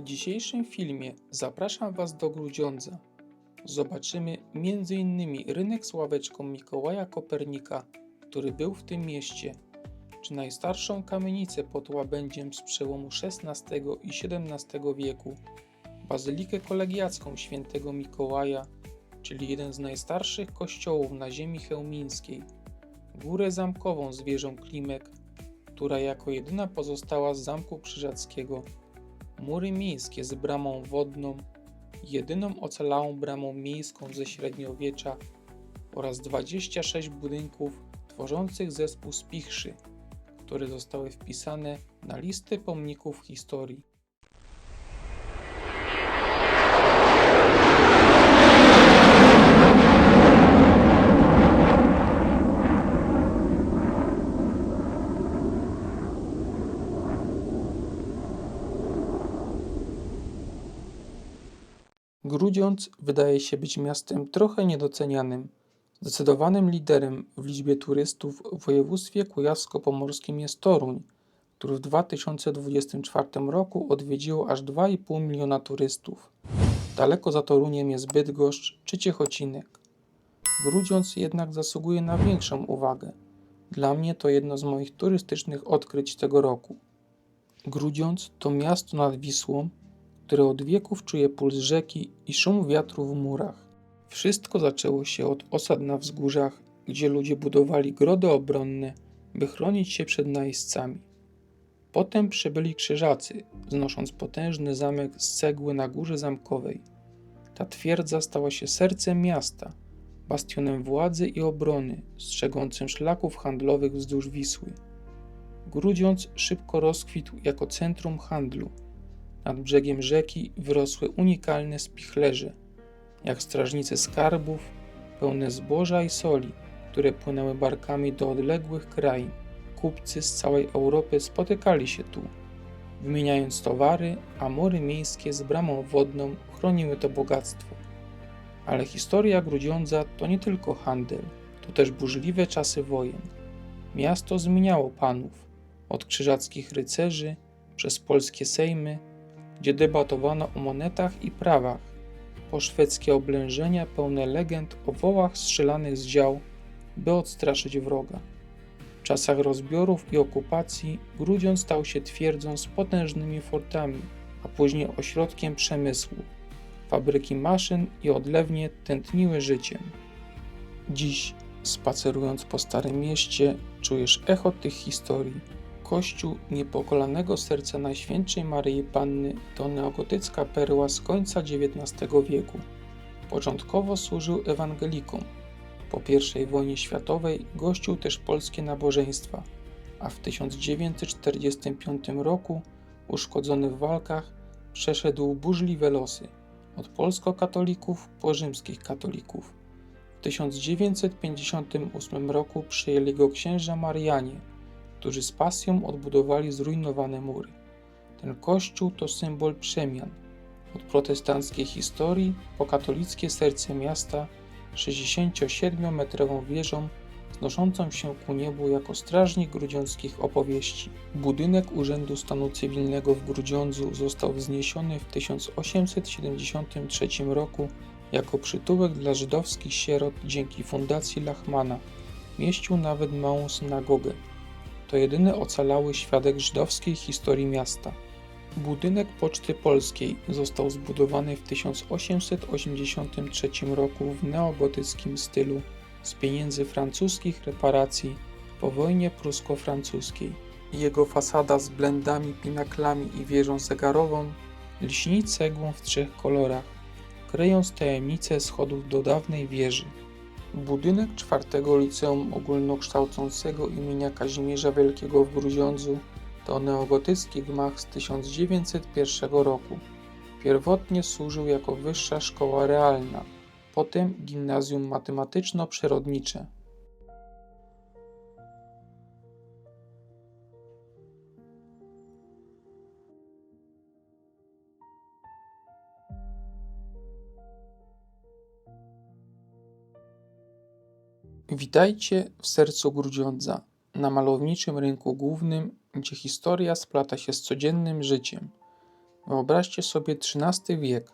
W dzisiejszym filmie zapraszam Was do Grudziądza. Zobaczymy m.in. rynek z ławeczką Mikołaja Kopernika, który był w tym mieście, czy najstarszą kamienicę pod łabędziem z przełomu XVI i XVII wieku, bazylikę kolegiacką świętego Mikołaja, czyli jeden z najstarszych kościołów na ziemi chełmińskiej, górę zamkową z wieżą Klimek, która jako jedyna pozostała z Zamku Krzyżackiego, mury miejskie z bramą wodną, jedyną ocalałą bramą miejską ze średniowiecza oraz 26 budynków tworzących zespół Spichrzy, które zostały wpisane na listę pomników historii. Grudziądz wydaje się być miastem trochę niedocenianym. Zdecydowanym liderem w liczbie turystów w województwie kujawsko-pomorskim jest Toruń, który w 2024 roku odwiedziło aż 2,5 miliona turystów. Daleko za Toruniem jest Bydgoszcz czy Ciechocinek. Grudziądz jednak zasługuje na większą uwagę. Dla mnie to jedno z moich turystycznych odkryć tego roku. Grudziądz to miasto nad Wisłą, które od wieków czuje puls rzeki i szum wiatru w murach. Wszystko zaczęło się od osad na wzgórzach, gdzie ludzie budowali grody obronne, by chronić się przed najeźdźcami. Potem przybyli krzyżacy, wznosząc potężny zamek z cegły na górze zamkowej. Ta twierdza stała się sercem miasta, bastionem władzy i obrony, strzegącym szlaków handlowych wzdłuż Wisły. Grudziądz szybko rozkwitł jako centrum handlu. Nad brzegiem rzeki wyrosły unikalne spichlerze, jak strażnice skarbów, pełne zboża i soli, które płynęły barkami do odległych krain. Kupcy z całej Europy spotykali się tu, wymieniając towary, a mury miejskie z bramą wodną chroniły to bogactwo. Ale historia Grudziądza to nie tylko handel, to też burzliwe czasy wojen. Miasto zmieniało panów, od krzyżackich rycerzy, przez polskie sejmy, gdzie debatowano o monetach i prawach, po szwedzkie oblężenia pełne legend o wołach strzelanych z dział, by odstraszyć wroga. W czasach rozbiorów i okupacji Grudziądz stał się twierdzą z potężnymi fortami, a później ośrodkiem przemysłu. Fabryki maszyn i odlewnie tętniły życiem. Dziś, spacerując po Starym Mieście, czujesz echo tych historii. Kościół Niepokolanego Serca Najświętszej Maryi Panny to neogotycka perła z końca XIX wieku. Początkowo służył ewangelikom. Po I wojnie światowej gościł też polskie nabożeństwa, a w 1945 roku, uszkodzony w walkach, przeszedł burzliwe losy, od polskokatolików po rzymskich katolików. W 1958 roku przyjęli go księża Marianie, którzy z pasją odbudowali zrujnowane mury. Ten kościół to symbol przemian, od protestanckiej historii po katolickie serce miasta, 67-metrową wieżą znoszącą się ku niebu jako strażnik grudziąckich opowieści. Budynek Urzędu Stanu Cywilnego w Grudziądzu został wzniesiony w 1873 roku jako przytułek dla żydowskich sierot dzięki Fundacji Lachmana. Mieścił nawet małą synagogę. To jedyny ocalały świadek żydowskiej historii miasta. Budynek Poczty Polskiej został zbudowany w 1883 roku w neogotyckim stylu z pieniędzy francuskich reparacji po wojnie prusko-francuskiej. Jego fasada z blendami, pinaklami i wieżą zegarową lśni cegłą w 3 kolorach, kryjąc tajemnicę schodów do dawnej wieży. Budynek 4 Liceum Ogólnokształcącego imienia Kazimierza Wielkiego w Grudziądzu to neogotycki gmach z 1901 roku. Pierwotnie służył jako wyższa szkoła realna, potem gimnazjum matematyczno-przyrodnicze. Witajcie w sercu Grudziądza, na malowniczym rynku głównym, gdzie historia splata się z codziennym życiem. Wyobraźcie sobie XIII wiek,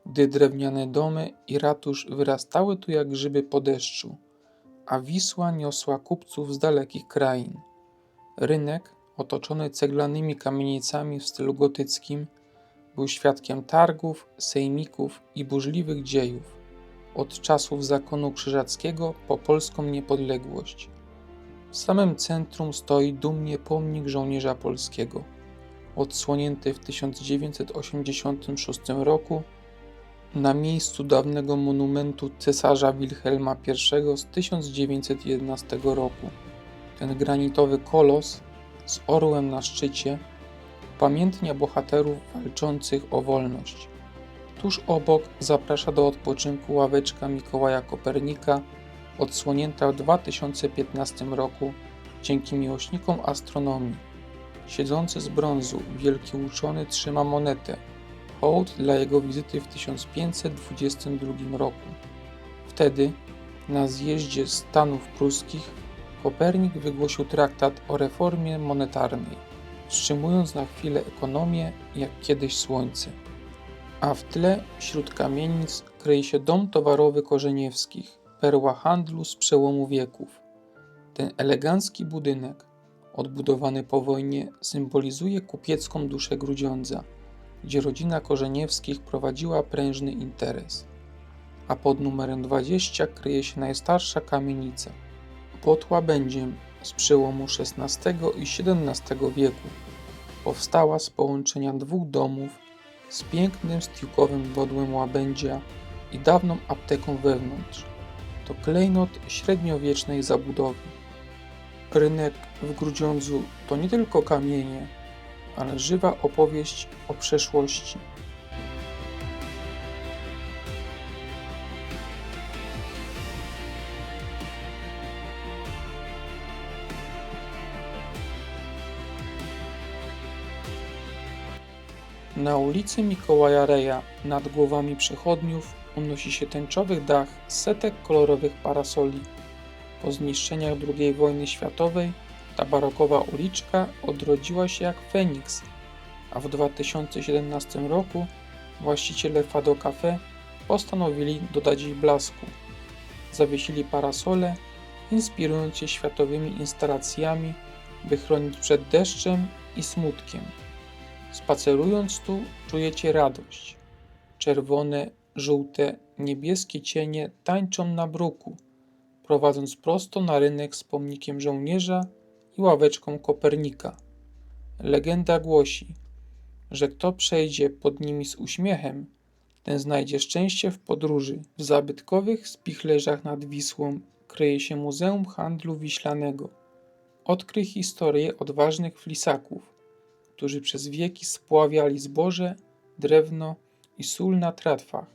gdy drewniane domy i ratusz wyrastały tu jak grzyby po deszczu, a Wisła niosła kupców z dalekich krain. Rynek, otoczony ceglanymi kamienicami w stylu gotyckim, był świadkiem targów, sejmików i burzliwych dziejów, od czasów zakonu krzyżackiego po polską niepodległość. W samym centrum stoi dumnie pomnik żołnierza polskiego, odsłonięty w 1986 roku na miejscu dawnego monumentu cesarza Wilhelma I z 1911 roku. Ten granitowy kolos z orłem na szczycie upamiętnia bohaterów walczących o wolność. Tuż obok zaprasza do odpoczynku ławeczka Mikołaja Kopernika, odsłonięta w 2015 roku dzięki miłośnikom astronomii. Siedzący z brązu wielki uczony trzyma monetę, hołd dla jego wizyty w 1522 roku. Wtedy, na zjeździe Stanów Pruskich, Kopernik wygłosił traktat o reformie monetarnej, wstrzymując na chwilę ekonomię jak kiedyś słońce. A w tle, wśród kamienic, kryje się dom towarowy Korzeniewskich, perła handlu z przełomu wieków. Ten elegancki budynek, odbudowany po wojnie, symbolizuje kupiecką duszę Grudziądza, gdzie rodzina Korzeniewskich prowadziła prężny interes. A pod numerem 20 kryje się najstarsza kamienica, pod łabędziem z przełomu XVI i XVII wieku. Powstała z połączenia dwóch domów z pięknym stiłkowym godłem łabędzia i dawną apteką wewnątrz. To klejnot średniowiecznej zabudowy. Rynek w Grudziądzu to nie tylko kamienie, ale żywa opowieść o przeszłości. Na ulicy Mikołaja Reja nad głowami przechodniów unosi się tęczowy dach z setek kolorowych parasoli. Po zniszczeniach II wojny światowej ta barokowa uliczka odrodziła się jak Feniks, a w 2017 roku właściciele Fado Café postanowili dodać jej blasku. Zawiesili parasole, inspirując się światowymi instalacjami, by chronić przed deszczem i smutkiem. Spacerując tu, czujecie radość. Czerwone, żółte, niebieskie cienie tańczą na bruku, prowadząc prosto na rynek z pomnikiem żołnierza i ławeczką Kopernika. Legenda głosi, że kto przejdzie pod nimi z uśmiechem, ten znajdzie szczęście w podróży. W zabytkowych spichlerzach nad Wisłą kryje się Muzeum Handlu Wiślanego. Odkryj historię odważnych flisaków, którzy przez wieki spławiali zboże, drewno i sól na tratwach,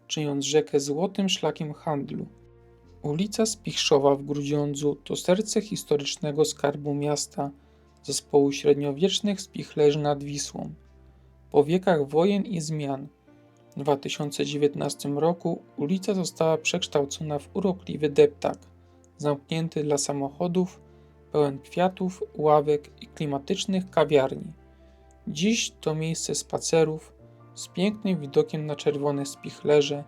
czyniąc rzekę złotym szlakiem handlu. Ulica Spichrzowa w Grudziądzu to serce historycznego skarbu miasta, zespołu średniowiecznych spichlerzy nad Wisłą. Po wiekach wojen i zmian w 2019 roku ulica została przekształcona w urokliwy deptak, zamknięty dla samochodów, pełen kwiatów, ławek i klimatycznych kawiarni. Dziś to miejsce spacerów z pięknym widokiem na czerwone spichlerze,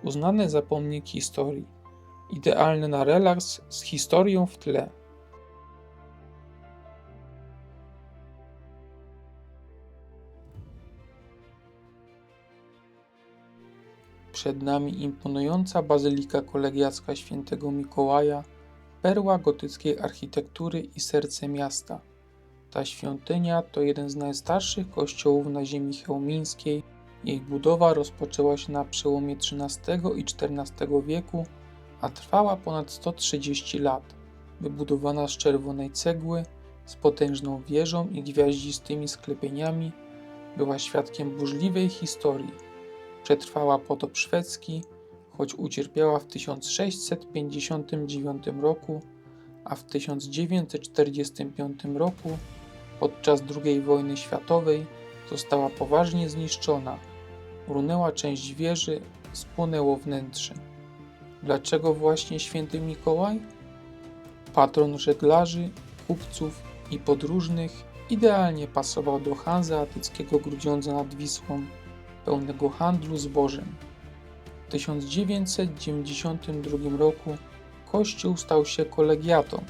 uznane za pomnik historii, idealne na relaks z historią w tle. Przed nami imponująca bazylika kolegiacka świętego Mikołaja, perła gotyckiej architektury i serce miasta. Ta świątynia to jeden z najstarszych kościołów na ziemi chełmińskiej. Jej budowa rozpoczęła się na przełomie XIII i XIV wieku, a trwała ponad 130 lat. Wybudowana z czerwonej cegły, z potężną wieżą i gwiaździstymi sklepieniami, była świadkiem burzliwej historii. Przetrwała potop szwedzki, choć ucierpiała w 1659 roku, a w 1945 roku podczas II wojny światowej została poważnie zniszczona. Runęła część wieży, spłonęło wnętrze. Dlaczego właśnie święty Mikołaj? Patron żeglarzy, kupców i podróżnych Idealnie pasował do hanzeatyckiego Grudziądza nad Wisłą, pełnego handlu zbożem. W 1992 roku kościół stał się kolegiatą,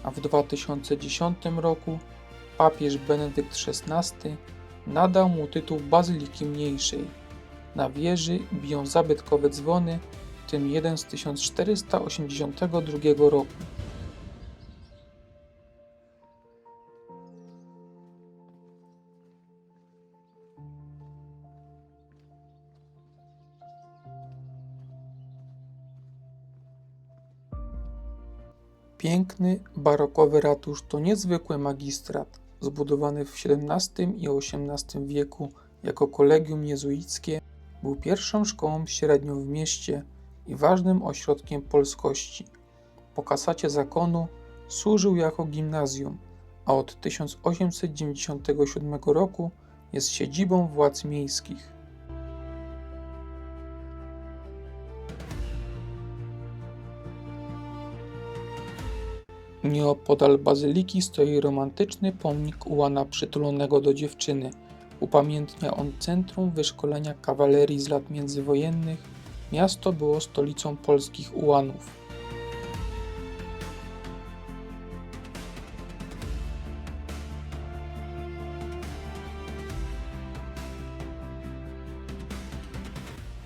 a w 2010 roku papież Benedykt XVI nadał mu tytuł Bazyliki Mniejszej. Na wieży biją zabytkowe dzwony, w tym jeden z 1482 roku. Piękny, barokowy ratusz to niezwykły magistrat, zbudowany w XVII i XVIII wieku jako kolegium jezuickie, był pierwszą szkołą średnią w mieście i ważnym ośrodkiem polskości. Po kasacie zakonu służył jako gimnazjum, a od 1897 roku jest siedzibą władz miejskich. Nieopodal bazyliki stoi romantyczny pomnik ułana przytulonego do dziewczyny. Upamiętnia on centrum wyszkolenia kawalerii z lat międzywojennych. Miasto było stolicą polskich ułanów.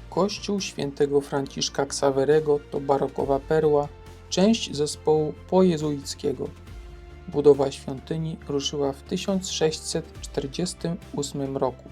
Kościół świętego Franciszka Ksawerego to barokowa perła, część zespołu pojezuickiego. Budowa świątyni ruszyła w 1648 roku.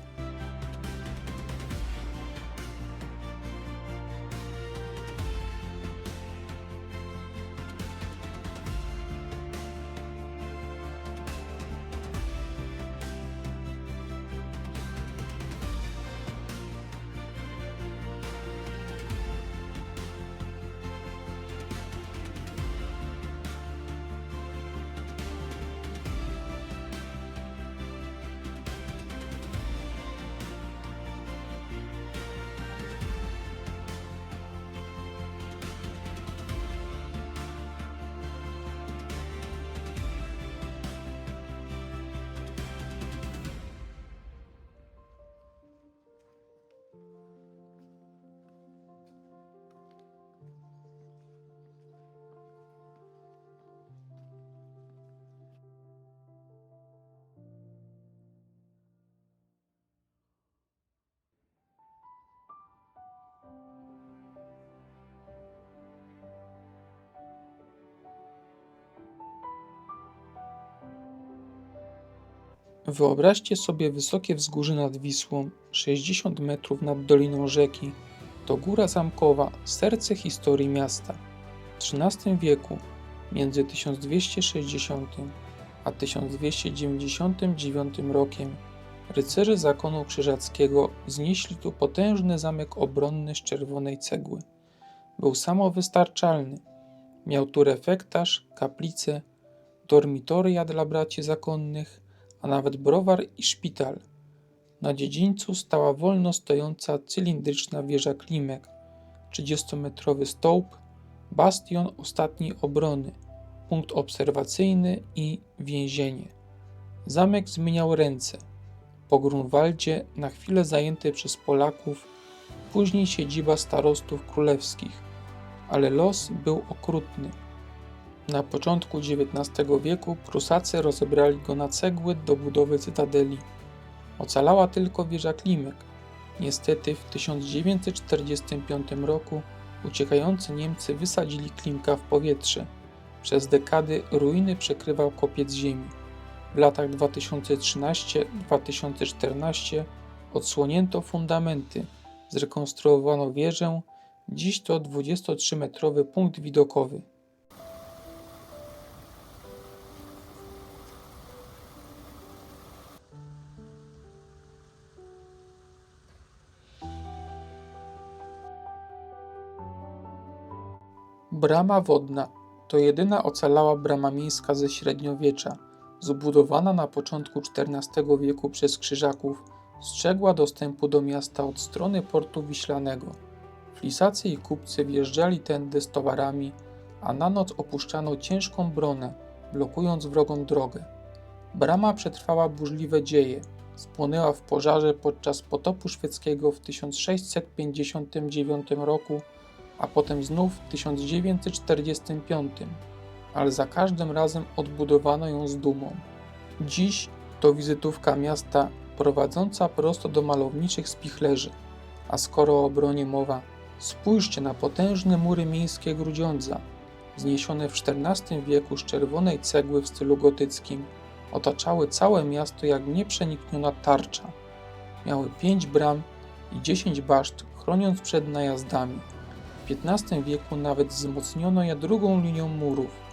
Wyobraźcie sobie wysokie wzgórze nad Wisłą, 60 metrów nad doliną rzeki. To góra zamkowa, serce historii miasta. W XIII wieku, między 1260 a 1299 rokiem, rycerze zakonu krzyżackiego wznieśli tu potężny zamek obronny z czerwonej cegły. Był samowystarczalny. Miał tu refektarz, kaplicę, dormitoria dla braci zakonnych, a nawet browar i szpital. Na dziedzińcu stała wolno stojąca cylindryczna wieża Klimek, 30-metrowy stołp, bastion ostatniej obrony, punkt obserwacyjny i więzienie. Zamek zmieniał ręce. Po Grunwaldzie na chwilę zajęty przez Polaków, później siedziba starostów królewskich, ale los był okrutny. Na początku XIX wieku Prusacy rozebrali go na cegły do budowy cytadeli. Ocalała tylko wieża Klimek. Niestety w 1945 roku uciekający Niemcy wysadzili Klimka w powietrze. Przez dekady ruiny przekrywał kopiec ziemi. W latach 2013-2014 odsłonięto fundamenty, zrekonstruowano wieżę, dziś to 23-metrowy punkt widokowy. Brama wodna to jedyna ocalała brama miejska ze średniowiecza, zbudowana na początku XIV wieku przez Krzyżaków, strzegła dostępu do miasta od strony portu wiślanego. Flisacy i kupcy wjeżdżali tędy z towarami, a na noc opuszczano ciężką bronę, blokując wrogom drogę. Brama przetrwała burzliwe dzieje. Spłonęła w pożarze podczas potopu szwedzkiego w 1659 roku, a potem znów w 1945, ale za każdym razem odbudowano ją z dumą. Dziś to wizytówka miasta prowadząca prosto do malowniczych spichlerzy. A skoro o obronie mowa, spójrzcie na potężne mury miejskie Grudziądza, wzniesione w XIV wieku z czerwonej cegły w stylu gotyckim, otaczały całe miasto jak nieprzenikniona tarcza. Miały 5 bram i 10 baszt, chroniąc przed najazdami. W XV wieku nawet wzmocniono je drugą linią murów.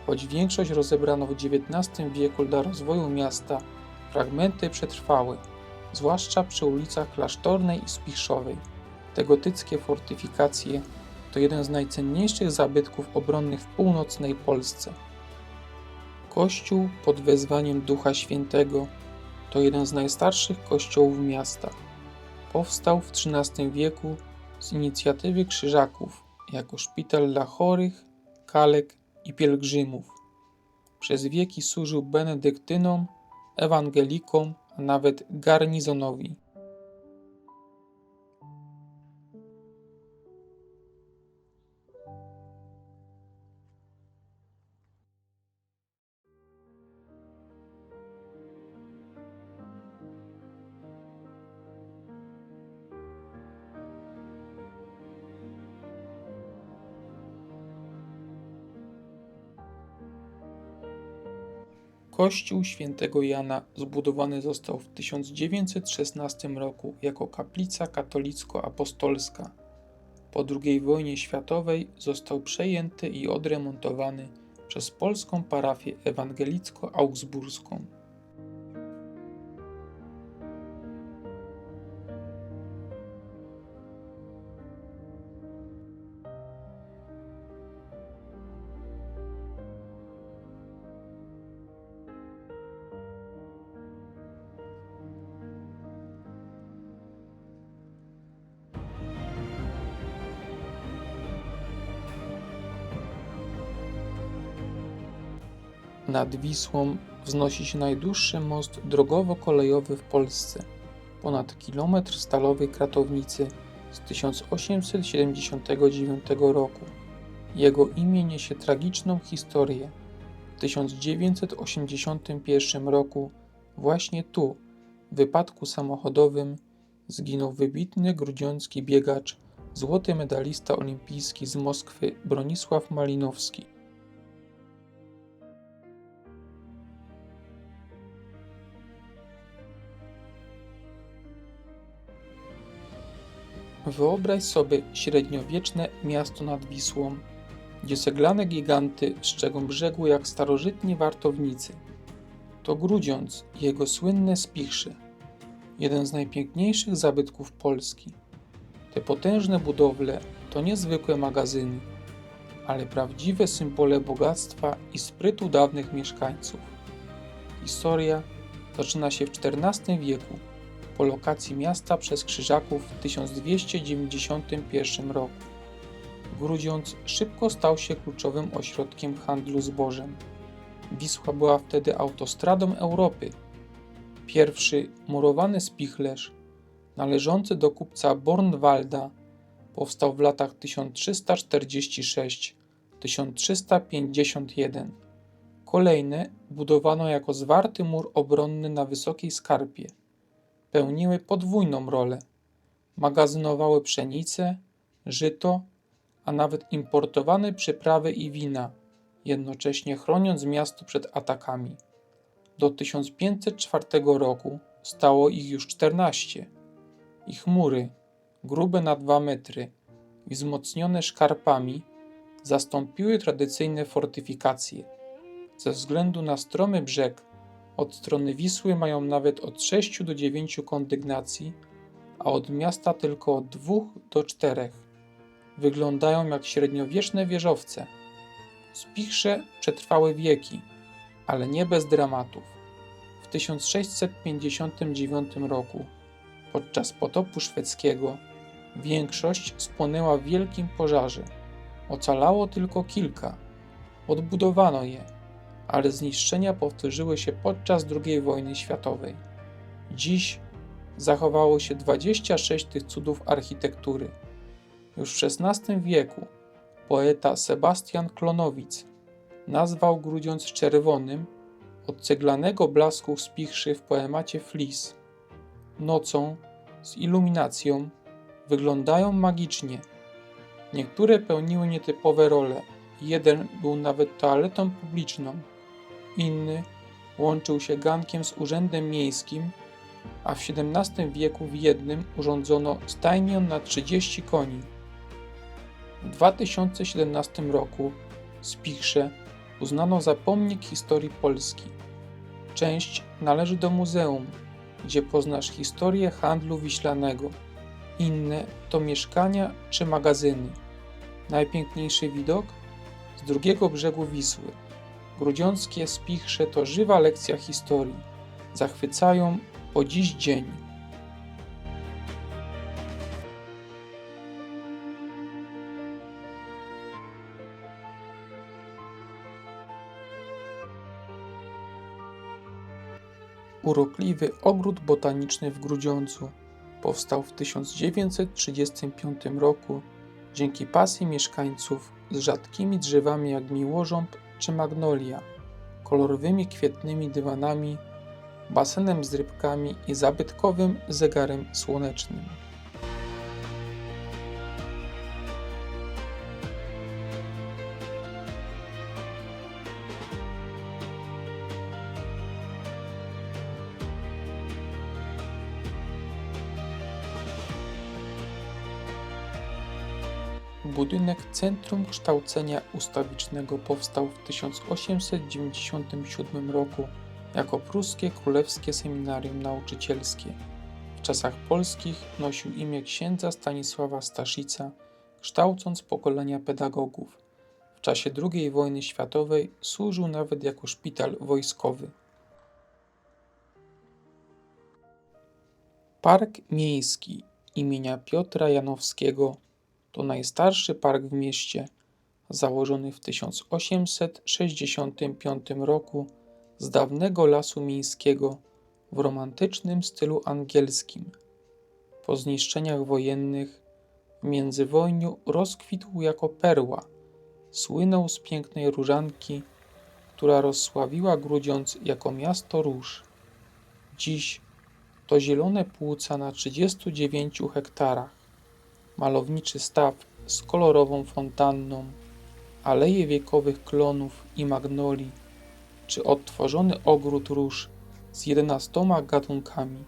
Choć większość rozebrano w XIX wieku dla rozwoju miasta, fragmenty przetrwały, zwłaszcza przy ulicach Klasztornej i Spichrzowej. Te gotyckie fortyfikacje to jeden z najcenniejszych zabytków obronnych w północnej Polsce. Kościół pod wezwaniem Ducha Świętego to jeden z najstarszych kościołów miasta. Powstał w XIII wieku z inicjatywy Krzyżaków jako szpital dla chorych, kalek i pielgrzymów. Przez wieki służył benedyktynom, ewangelikom, a nawet garnizonowi. Kościół świętego Jana zbudowany został w 1916 roku jako kaplica katolicko-apostolska. Po II wojnie światowej został przejęty i odremontowany przez polską parafię ewangelicko-augsburską. Nad Wisłą wznosi się najdłuższy most drogowo-kolejowy w Polsce, ponad kilometr stalowej kratownicy z 1879 roku. Jego imię niesie tragiczną historię. W 1981 roku właśnie tu, w wypadku samochodowym, zginął wybitny grudziącki biegacz, złoty medalista olimpijski z Moskwy Bronisław Malinowski. Wyobraź sobie średniowieczne miasto nad Wisłą, gdzie ceglane giganty strzegą brzegu jak starożytni wartownicy. To Grudziądz i jego słynne Spichrze, jeden z najpiękniejszych zabytków Polski. Te potężne budowle to niezwykłe magazyny, ale prawdziwe symbole bogactwa i sprytu dawnych mieszkańców. Historia zaczyna się w XIV wieku, po lokacji miasta przez Krzyżaków w 1291 roku. Grudziądz szybko stał się kluczowym ośrodkiem handlu zbożem. Wisła była wtedy autostradą Europy. Pierwszy murowany spichlerz, należący do kupca Bornwalda, powstał w latach 1346-1351. Kolejne budowano jako zwarty mur obronny na wysokiej skarpie. Pełniły podwójną rolę. Magazynowały pszenicę, żyto, a nawet importowane przyprawy i wina, jednocześnie chroniąc miasto przed atakami. Do 1504 roku stało ich już 14. Ich mury, grube na 2 metry i wzmocnione szkarpami, zastąpiły tradycyjne fortyfikacje. Ze względu na stromy brzeg od strony Wisły mają nawet od 6 do 9 kondygnacji, a od miasta tylko od 2 do 4. Wyglądają jak średniowieczne wieżowce. Spichrze przetrwały wieki, ale nie bez dramatów. W 1659 roku, podczas potopu szwedzkiego, większość spłonęła w wielkim pożarze. Ocalało tylko kilka. Odbudowano je, ale zniszczenia powtórzyły się podczas II wojny światowej. Dziś zachowało się 26 tych cudów architektury. Już w XVI wieku poeta Sebastian Klonowic nazwał Grudziądz czerwonym od ceglanego blasku spichrzy w poemacie Flis. Nocą, z iluminacją, wyglądają magicznie. Niektóre pełniły nietypowe role. Jeden był nawet toaletą publiczną, inny łączył się gankiem z urzędem miejskim, a w XVII wieku w jednym urządzono stajnię na 30 koni. W 2017 roku Spichrze uznano za pomnik historii Polski. Część należy do muzeum, gdzie poznasz historię handlu wiślanego. Inne to mieszkania czy magazyny. Najpiękniejszy widok? Z drugiego brzegu Wisły. Grudziąckie Spichrze to żywa lekcja historii. Zachwycają po dziś dzień. Urokliwy ogród botaniczny w Grudziądzu powstał w 1935 roku dzięki pasji mieszkańców z rzadkimi drzewami jak miłożąb czy magnolia, kolorowymi kwietnymi dywanami, basenem z rybkami i zabytkowym zegarem słonecznym. Budynek Centrum Kształcenia Ustawicznego powstał w 1897 roku jako pruskie Królewskie Seminarium Nauczycielskie. W czasach polskich nosił imię księdza Stanisława Staszica, kształcąc pokolenia pedagogów. W czasie II wojny światowej służył nawet jako szpital wojskowy. Park Miejski imienia Piotra Janowskiego to najstarszy park w mieście, założony w 1865 roku z dawnego lasu miejskiego w romantycznym stylu angielskim. Po zniszczeniach wojennych w międzywojniu rozkwitł jako perła. Słynął z pięknej różanki, która rozsławiła Grudziądz jako miasto róż. Dziś to zielone płuca na 39 hektarach. Malowniczy staw z kolorową fontanną, aleje wiekowych klonów i magnolii, czy odtworzony ogród róż z 11 gatunkami.